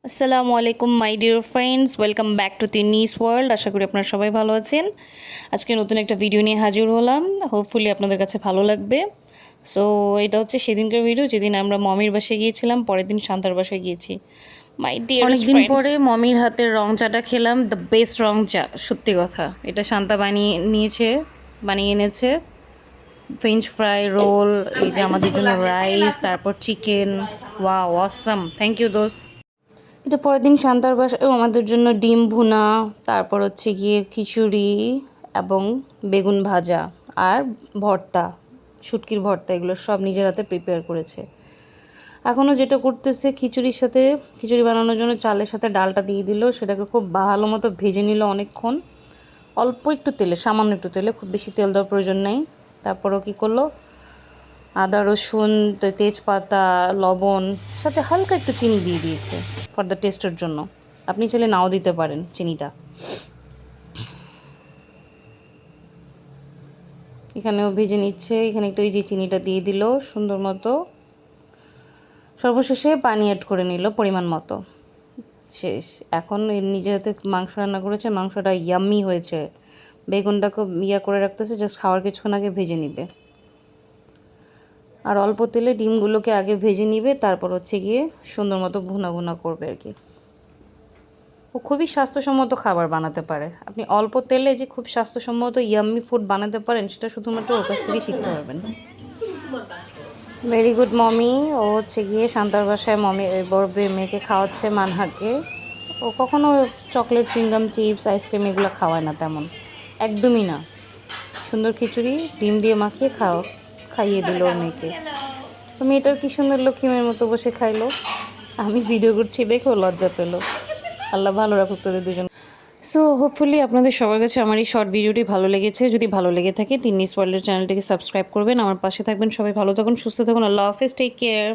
আসসালামু আলাইকুম my dear friends, welcome back to Tinni's world. আশা করি আপনারা সবাই ভালো আছেন। আজকে নতুন একটা ভিডিও নিয়ে হাজির হলাম, হোপফুলি আপনাদের কাছে ভালো লাগবে। সো এটা হচ্ছে সেদিনকার ভিডিও যেদিন আমরা মমির বাসায় গিয়েছিলাম, পরের দিন শান্তার বাসায় গিয়েছি। মাই ডিয়ার অনেকদিন পরে মমির হাতের রং চাটা খেলাম, দ্য বেস্ট রং চা, সত্যি কথা। এটা শান্তা বানিয়ে এনেছে। ফ্রেঞ্চ ফ্রাই, রোল, এই যে আমাদের জন্য রাইস, তারপর chicken. Wow, awesome, thank you দোস্ত। এটা পরের দিন শান্তার বাসায়ও আমাদের জন্য ডিম ভুনা, তারপর হচ্ছে গিয়ে খিচুড়ি এবং বেগুন ভাজা আর ভর্তা, শুটকির ভর্তা, এগুলো সব নিজের হাতে প্রিপেয়ার করেছে। এখনও যেটা করতেছে, খিচুড়ি বানানোর জন্য চালের সাথে ডালটা দিয়ে দিল, সেটাকে খুব ভালো মতো ভেজে নিল অনেকক্ষণ, অল্প একটু তেলে, সামান্য একটু তেলে, খুব বেশি তেল দেওয়ার প্রয়োজন নেই। তারপরও কী করলো, আদা রসুন, তেজপাতা, লবণ, সাথে হালকা একটু চিনি দিয়ে দিয়েছে ফর দ্য টেস্টের জন্য। আপনি চাইলে নাও দিতে পারেন চিনিটা। এখানেও ভেজে নিচ্ছে, এখানে একটু এই যে চিনিটা দিয়ে দিল সুন্দর মতো। সর্বশেষে পানি অ্যাড করে নিল পরিমাণ মতো। শেষ। এখন নিজে হাতে মাংস রান্না করেছে, মাংসটা ইয়াম্মি হয়েছে। বেগুনটাকে করে রাখতেছে, জাস্ট খাওয়ার কিছুক্ষণ আগে ভেজে নিবে। আর অল্প তেলে ডিমগুলোকে আগে ভেজে নিবে, তারপর হচ্ছে গিয়ে সুন্দর মতো ভুনা ভুনা করবে আর কি। ও খুবই স্বাস্থ্যসম্মত খাবার বানাতে পারে। আপনি অল্প তেলে যে খুব স্বাস্থ্যসম্মত ইয়াম্মি ফুড বানাতে পারেন, সেটা শুধুমাত্র ওর কাছ থেকেই শিখতে পারবেন। Very good mummy. ও হচ্ছে গিয়ে শান্তার বাসায় বড় মেয়েকে খাওয়াচ্ছে, মানহাকে। ও কখনো চকলেট, চুইংগাম, চিপস, আইসক্রিম এগুলো খাওয়ায় না তেমন, একদমই না। সুন্দর খিচুড়ি ডিম দিয়ে মাখিয়ে খাইয়ে দিল ওর মেয়েকে। তো মেয়েটার কি সুন্দর লক্ষ্মীমের মতো বসে খাইলো। আমি ভিডিও করছি দেখেও লজ্জা পেলো। আল্লাহ ভালো রাখুক তোদের দুজন। সো হোপফুলি আপনাদের সবার কাছে আমার এই শর্ট ভিডিওটি ভালো লেগেছে। যদি ভালো লেগে থাকে তিন্নিস ওয়ার্ল্ডের চ্যানেলটিকে সাবস্ক্রাইব করবেন, আমার পাশে থাকবেন। সবাই ভালো থাকুন, সুস্থ থাকুন। আল্লাহ হাফেজ, টেক কেয়ার।